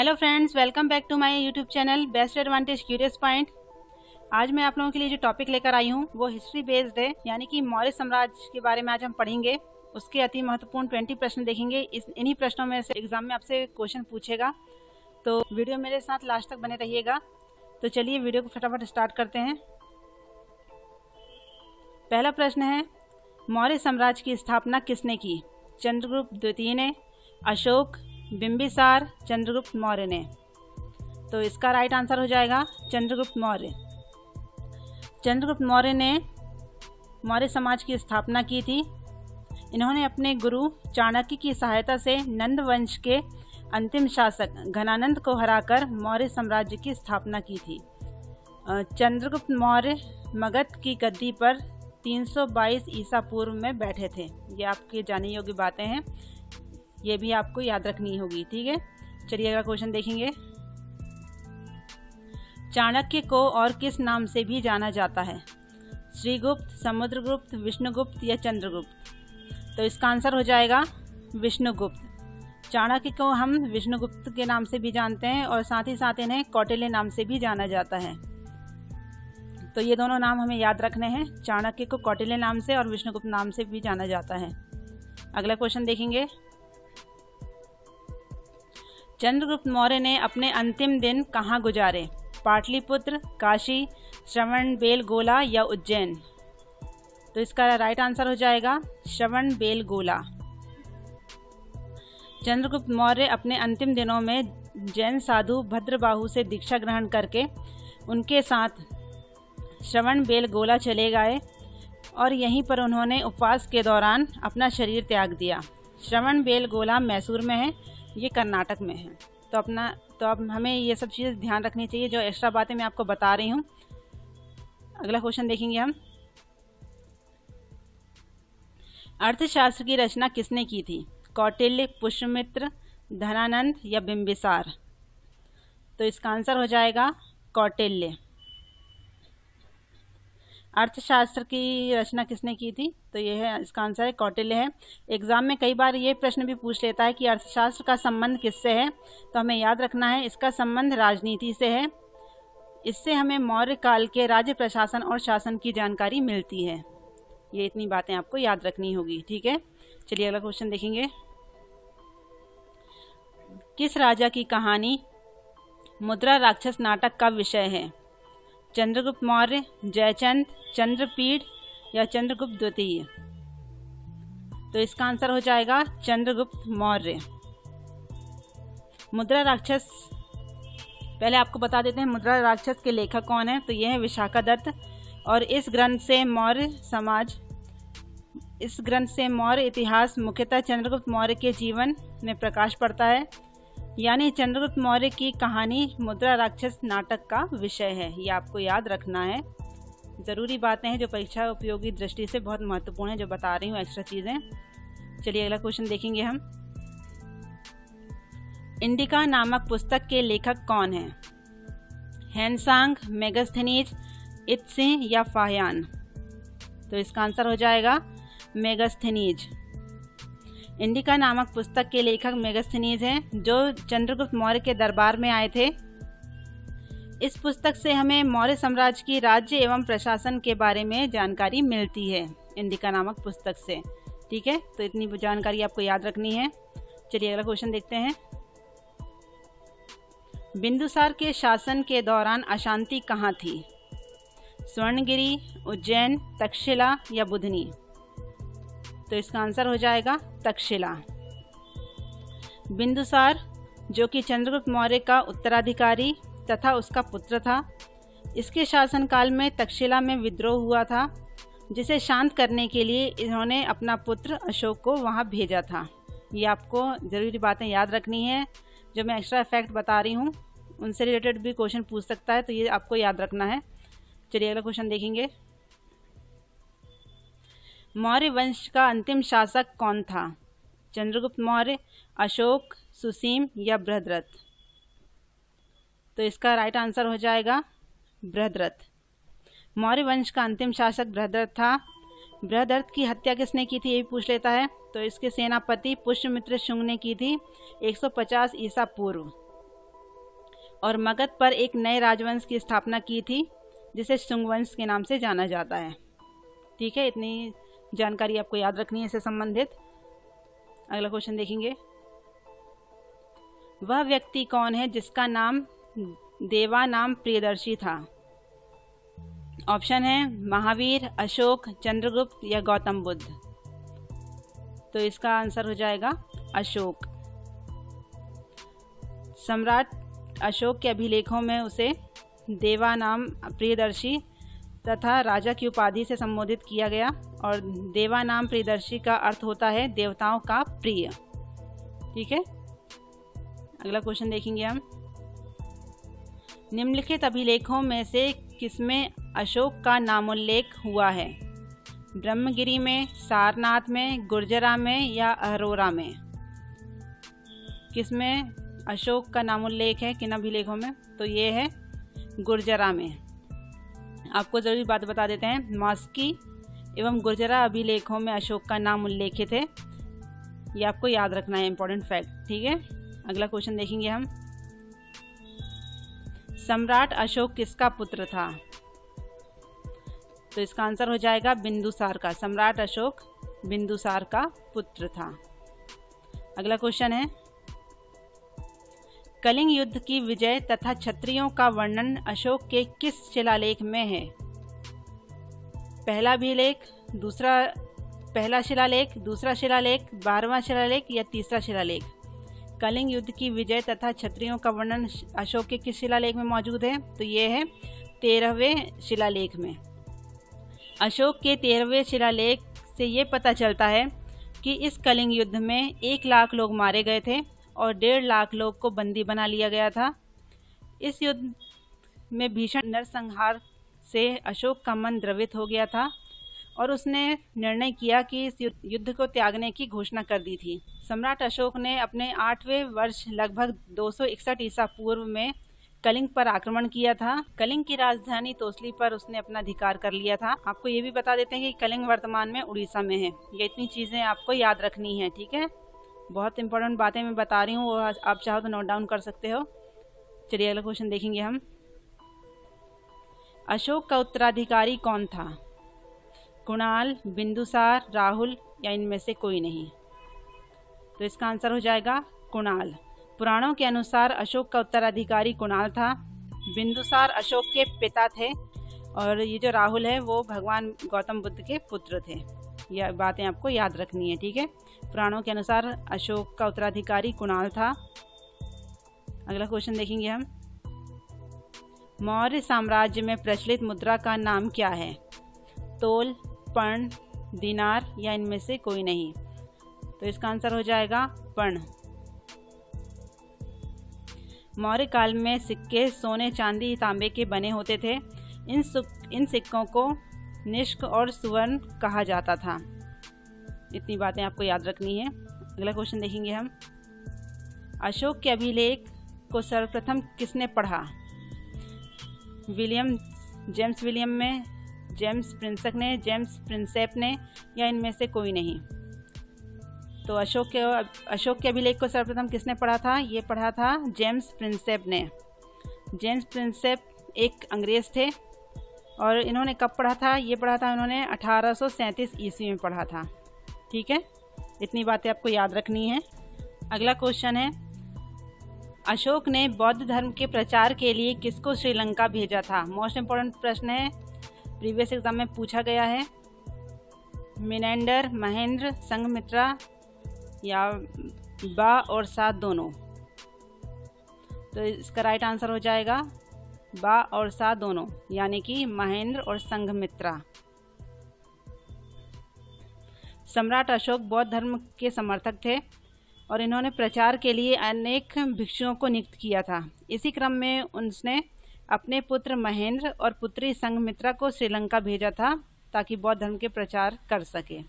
Hello friends, welcome back to my YouTube channel best advantage curious point. आज मैं आप लोगों के लिए जो टॉपिक लेकर आई हूँ वो हिस्ट्री बेस्ड है, यानी कि मौर्य साम्राज्य के बारे में आज हम पढ़ेंगे। उसके अति महत्वपूर्ण 20 प्रश्न देखेंगे। इन्हीं प्रश्नों में से एग्जाम में आपसे क्वेश्चन पूछेगा, तो वीडियो मेरे साथ लास्ट तक बने रहिएगा। तो चलिए वीडियो को फटाफट स्टार्ट करते हैं। पहला प्रश्न है, मौर्य साम्राज्य की स्थापना किसने की? चंद्रगुप्त द्वितीय ने, अशोक, बिंबिसार, चंद्रगुप्त मौर्य ने। तो इसका राइट आंसर हो जाएगा चंद्रगुप्त मौर्य। चंद्रगुप्त मौर्य ने मौर्य समाज की स्थापना की थी। इन्होंने अपने गुरु चाणक्य की सहायता से नंद वंश के अंतिम शासक घनानंद को हराकर मौर्य साम्राज्य की स्थापना की थी। चंद्रगुप्त मौर्य मगध की गद्दी पर 322 ईसा पूर्व में बैठे थे। ये आपके जानने योग्य बातें हैं, ये भी आपको याद रखनी होगी। ठीक है, चलिए अगला क्वेश्चन देखेंगे। चाणक्य को और किस नाम से भी जाना जाता है? श्रीगुप्त, समुद्रगुप्त, विष्णुगुप्त या चंद्रगुप्त? तो इसका आंसर हो जाएगा विष्णुगुप्त। चाणक्य को हम विष्णुगुप्त के नाम से भी जानते हैं और साथ ही साथ इन्हें कौटिल्य नाम से भी जाना जाता है। तो ये दोनों नाम हमें याद रखने हैं। चाणक्य को कौटिल्य नाम से और विष्णुगुप्त नाम से भी जाना जाता है। अगला क्वेश्चन देखेंगे। चंद्रगुप्त मौर्य ने अपने अंतिम दिन कहाँ गुजारे? पाटलिपुत्र, काशी, श्रवणबेलगोला या उज्जैन? तो इसका राइट आंसर हो जाएगा श्रवणबेलगोला। चंद्रगुप्त मौर्य अपने अंतिम दिनों में जैन साधु भद्रबाहु से दीक्षा ग्रहण करके उनके साथ श्रवणबेलगोला चले गए और यहीं पर उन्होंने उपवास के दौरान अपना शरीर त्याग दिया। श्रवणबेलगोला मैसूर में है, ये कर्नाटक में है। तो अब हमें ये सब चीज़ें ध्यान रखनी चाहिए, जो एक्स्ट्रा बातें मैं आपको बता रही हूँ। अगला क्वेश्चन देखेंगे हम। अर्थशास्त्र की रचना किसने की थी? कौटिल्य, पुष्यमित्र, धनानंद या बिंबिसार? तो इसका आंसर हो जाएगा कौटिल्य। अर्थशास्त्र की रचना किसने की थी? तो ये है, इसका आंसर है कौटिल्य है। एग्जाम में कई बार ये प्रश्न भी पूछ लेता है कि अर्थशास्त्र का संबंध किससे है, तो हमें याद रखना है इसका संबंध राजनीति से है। इससे हमें मौर्य काल के राज्य प्रशासन और शासन की जानकारी मिलती है। ये इतनी बातें आपको याद रखनी होगी। ठीक है, चलिए अगला क्वेश्चन देखेंगे। किस राजा की कहानी मुद्रा राक्षस नाटक का विषय है? चंद्रगुप्त मौर्य, जयचंद, चंद्रपीढ़ या चंद्रगुप्त द्वितीय? तो इसका आंसर हो जाएगा चंद्रगुप्त मौर्य। मुद्रा राक्षस, पहले आपको बता देते हैं मुद्रा राक्षस के लेखक कौन है। तो यह है विशाखादत्त, और इस ग्रंथ से मौर्य इतिहास मुख्यतः चंद्रगुप्त मौर्य के जीवन में प्रकाश पड़ता है। यानी चंद्रगुप्त मौर्य की कहानी मुद्रा राक्षस नाटक का विषय है। ये आपको याद रखना है। ज़रूरी बातें हैं जो परीक्षा उपयोगी दृष्टि से बहुत महत्वपूर्ण है, जो बता रही हूँ एक्स्ट्रा चीज़ें। चलिए अगला क्वेश्चन देखेंगे हम। इंडिका नामक पुस्तक के लेखक कौन हैं? हेनसांग, मेगस्थनीज, इत्सिंह या फाह्यान? तो इसका आंसर हो जाएगा मेगस्थनीज। इंडिका नामक पुस्तक के लेखक मेगस्थनीज हैं, जो चंद्रगुप्त मौर्य के दरबार में आए थे। इस पुस्तक से हमें मौर्य साम्राज्य की राज्य एवं प्रशासन के बारे में जानकारी मिलती है, इंडिका नामक पुस्तक से। ठीक है, तो इतनी जानकारी आपको याद रखनी है। चलिए अगला क्वेश्चन देखते हैं। बिंदुसार के शासन के दौरान अशांति कहाँ थी? स्वर्णगिरी, उज्जैन, तक्षशिला या बुधनी? तो इसका आंसर हो जाएगा तक्षशिला। बिंदुसार, जो कि चंद्रगुप्त मौर्य का उत्तराधिकारी तथा उसका पुत्र था, इसके शासनकाल में तक्षशिला में विद्रोह हुआ था, जिसे शांत करने के लिए इन्होंने अपना पुत्र अशोक को वहां भेजा था। ये आपको ज़रूरी बातें याद रखनी है। जो मैं एक्स्ट्रा फैक्ट बता रही हूँ उनसे रिलेटेड भी क्वेश्चन पूछ सकता है, तो ये आपको याद रखना है। चलिए अगला क्वेश्चन देखेंगे। मौर्य वंश का अंतिम शासक कौन था? चंद्रगुप्त मौर्य, अशोक, सुसीम या बृहद्रथ? तो इसका राइट आंसर हो जाएगा बृहद्रथ। मौर्य वंश का अंतिम शासक बृहद्रथ था। बृहद्रथ की हत्या किसने की थी, ये भी पूछ लेता है। तो इसके सेनापति पुष्यमित्र शुंग ने की थी 150 ईसा पूर्व। और मगध पर एक नए राजवंश की स्थापना की थी जिसे शुंग वंश के नाम से जाना जाता है। ठीक है, इतनी जानकारी आपको याद रखनी है इससे संबंधित। अगला क्वेश्चन देखेंगे, वह व्यक्ति कौन है जिसका नाम देवानाम प्रियदर्शी था? ऑप्शन है महावीर, अशोक, चंद्रगुप्त या गौतम बुद्ध। तो इसका आंसर हो जाएगा अशोक। सम्राट अशोक के अभिलेखों में उसे देवानाम प्रियदर्शी तथा राजा की उपाधि से संबोधित किया गया, और देवानाम प्रियदर्शी का अर्थ होता है देवताओं का प्रिय। ठीक है, अगला क्वेश्चन देखेंगे हम, निम्नलिखित अभिलेखों में से किसमें अशोक का नामोल्लेख हुआ है? ब्रह्मगिरी में, सारनाथ में, गुर्जरा में या अरोरा में? किसमें अशोक का नामोल्लेख है, किन अभिलेखों में? तो ये है गुर्जरा में। आपको जरूरी बात बता देते हैं, मस्की एवं गुर्जरा अभिलेखों में अशोक का नाम उल्लेखित है। ये आपको याद रखना है, इंपॉर्टेंट फैक्ट। ठीक है, अगला क्वेश्चन देखेंगे हम, सम्राट अशोक किसका पुत्र था? तो इसका आंसर हो जाएगा बिंदुसार का। सम्राट अशोक बिंदुसार का पुत्र था। अगला क्वेश्चन है, कलिंग युद्ध की विजय तथा क्षत्रियों का वर्णन अशोक के किस शिलालेख में है? पहला शिलालेख, दूसरा शिलालेख, 12वां शिलालेख या तीसरा शिलालेख? कलिंग युद्ध की विजय तथा क्षत्रियों का वर्णन अशोक के किस शिलालेख में मौजूद है? तो ये है 13वें शिलालेख में। अशोक के 13वें शिलालेख से ये पता चलता है कि इस कलिंग युद्ध में 1 लाख लोग मारे गए थे और 1.5 लाख लोग को बंदी बना लिया गया था। इस युद्ध में भीषण नरसंहार से अशोक का मन द्रवित हो गया था और उसने निर्णय किया कि इस युद्ध को त्यागने की घोषणा कर दी थी। सम्राट अशोक ने अपने 8वें वर्ष लगभग 261 ईसा पूर्व में कलिंग पर आक्रमण किया था। कलिंग की राजधानी तोसली पर उसने अपना अधिकार कर लिया था। आपको ये भी बता देते हैं कि कलिंग वर्तमान में उड़ीसा में है। ये इतनी चीज़ें आपको याद रखनी है। ठीक है, बहुत इंपॉर्टेंट बातें मैं बता रही हूँ और आप चाहो तो नोट डाउन कर सकते हो। चलिए अगला क्वेश्चन देखेंगे हम, अशोक का उत्तराधिकारी कौन था? कुणाल, बिंदुसार, राहुल या इनमें से कोई नहीं? तो इसका आंसर हो जाएगा कुणाल। पुराणों के अनुसार अशोक का उत्तराधिकारी कुणाल था। बिंदुसार अशोक के पिता थे और ये जो राहुल है वो भगवान गौतम बुद्ध के पुत्र थे। यह बातें आपको याद रखनी है। ठीक है, पुराणों के अनुसार अशोक का उत्तराधिकारी कुणाल था। अगला क्वेश्चन देखेंगे हम, मौर्य साम्राज्य में प्रचलित मुद्रा का नाम क्या है? तोल, पर्ण, दिनार या इनमें से कोई नहीं? तो इसका आंसर हो जाएगा पर्ण। मौर्य काल में सिक्के सोने, चांदी, तांबे के बने होते थे। इन सिक्कों को निष्क और सुवर्ण कहा जाता था। इतनी बातें आपको याद रखनी है। अगला क्वेश्चन देखेंगे हम, अशोक के अभिलेख को सर्वप्रथम किसने पढ़ा? जेम्स विलियम में, जेम्स प्रिंसेप ने, जेम्स प्रिंसेप ने या इनमें से कोई नहीं? तो अशोक के अभिलेख को सर्वप्रथम किसने पढ़ा था? ये पढ़ा था जेम्स प्रिंसेप ने। जेम्स प्रिंसेप एक अंग्रेज थे और इन्होंने कब पढ़ा था? ये पढ़ा था इन्होंने 1837 ईस्वी में पढ़ा था। ठीक है, इतनी बातें आपको याद रखनी है। अगला क्वेश्चन है, अशोक ने बौद्ध धर्म के प्रचार के लिए किसको श्रीलंका भेजा था? मोस्ट इम्पोर्टेंट प्रश्न है, प्रीवियस एग्जाम में पूछा गया है। मिनेंडर, महेंद्र, संघमित्रा या बा और सा दोनों? तो इसका राइट आंसर हो जाएगा बा और सा दोनों, यानी कि महेंद्र और संघमित्रा। सम्राट अशोक बौद्ध धर्म के समर्थक थे और इन्होंने प्रचार के लिए अनेक भिक्षुओं को नियुक्त किया था। इसी क्रम में उसने अपने पुत्र महेंद्र और पुत्री संघमित्रा को श्रीलंका भेजा था ताकि बौद्ध धर्म के प्रचार कर सके।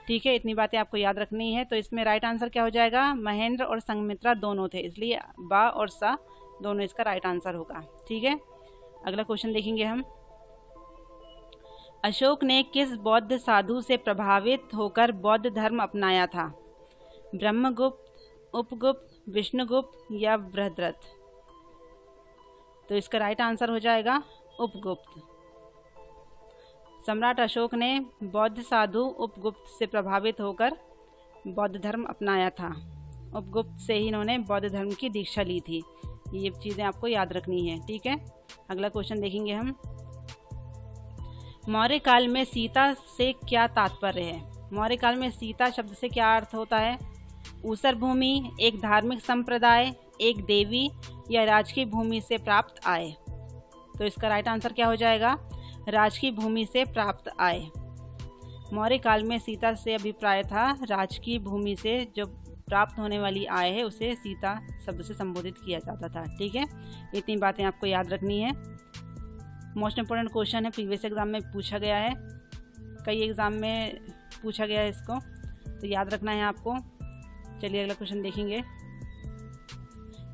ठीक है, इतनी बातें आपको याद रखनी है। तो इसमें राइट आंसर क्या हो जाएगा? महेंद्र और संघमित्रा दोनों थे, इसलिए बा और सा दोनों इसका राइट आंसर होगा। ठीक है, अगला क्वेश्चन देखेंगे हम, अशोक ने किस बौद्ध साधु से प्रभावित होकर बौद्ध धर्म अपनाया था? ब्रह्मगुप्त, उपगुप्त, विष्णुगुप्त या बृहद्रथ? तो इसका राइट आंसर हो जाएगा उपगुप्त। सम्राट अशोक ने बौद्ध साधु उपगुप्त से प्रभावित होकर बौद्ध धर्म अपनाया था। उपगुप्त से ही इन्होंने बौद्ध धर्म की दीक्षा ली थी। ये चीज़ें आपको याद रखनी है, ठीक है। अगला क्वेश्चन देखेंगे हम। मौर्य काल में सीता से क्या तात्पर्य है? मौर्य काल में सीता शब्द से क्या अर्थ होता है? ऊसर भूमि, एक धार्मिक संप्रदाय, एक देवी या राजकीय भूमि से प्राप्त आय। तो इसका राइट आंसर क्या हो जाएगा? राजकीय भूमि से प्राप्त आय। मौर्य काल में सीता से अभिप्राय था राजकीय भूमि से जो प्राप्त होने वाली आय है उसे सीता शब्द से संबोधित किया जाता था, ठीक है। इतनी बातें आपको याद रखनी है। मोस्ट इम्पोर्टेंट क्वेश्चन है, प्रीवियस एग्जाम में पूछा गया है, कई एग्जाम में पूछा गया है इसको, तो याद रखना है आपको। चलिए अगला क्वेश्चन देखेंगे।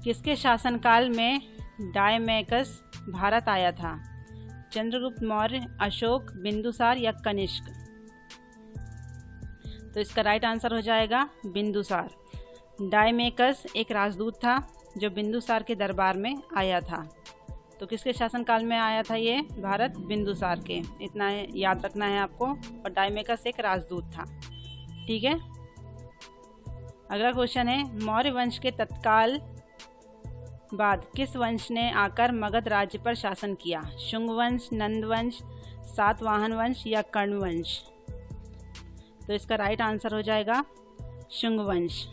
किसके शासनकाल में डायमेकस भारत आया था? चंद्रगुप्त मौर्य, अशोक, बिंदुसार या कनिष्क? तो इसका राइट आंसर हो जाएगा बिंदुसार। डायमेकस एक राजदूत था जो बिंदुसार के दरबार में आया था। तो किसके शासनकाल में आया था ये भारत? बिंदुसार के। इतना याद रखना है आपको। और डायमेकस एक राजदूत था, ठीक है। अगला क्वेश्चन है, मौर्य वंश के तत्काल बाद किस वंश ने आकर मगध राज्य पर शासन किया? शुंग वंश, नंद वंश, सातवाहन वंश या कर्ण वंश? तो इसका राइट आंसर हो जाएगा शुंग वंश।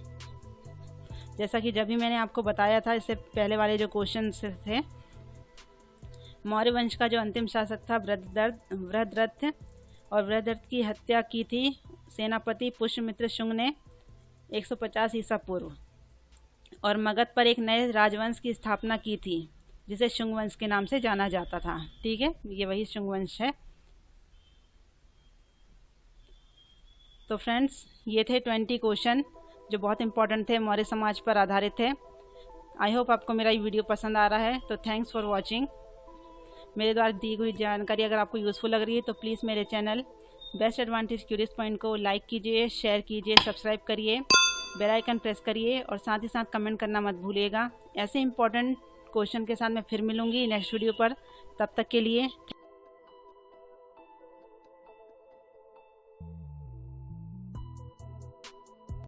जैसा कि जब भी मैंने आपको बताया था इससे पहले वाले जो क्वेश्चन थे, मौर्य वंश का जो अंतिम शासक था वृहद्रथ, और वृहद्रथ की हत्या की थी सेनापति पुष्यमित्र शुंग ने 150 ईसा पूर्व, और मगध पर एक नए राजवंश की स्थापना की थी जिसे शुंग वंश के नाम से जाना जाता था, ठीक है। ये वही शुंग वंश है। तो फ्रेंड्स, ये थे 20 क्वेश्चन जो बहुत इंपॉर्टेंट थे, मौर्य समाज पर आधारित थे। आई होप आपको मेरा ये वीडियो पसंद आ रहा है। तो थैंक्स फॉर वॉचिंग। मेरे द्वारा दी हुई जानकारी अगर आपको यूज़फुल लग रही है तो प्लीज़ मेरे channel best advantage curious point को लाइक कीजिए, शेयर कीजिए, सब्सक्राइब करिए, बेल आइकन प्रेस करिए और साथ ही साथ कमेंट करना मत भूलिएगा। ऐसे इंपॉर्टेंट क्वेश्चन के साथ मैं फिर मिलूँगी नेक्स्ट वीडियो पर। तब तक के लिए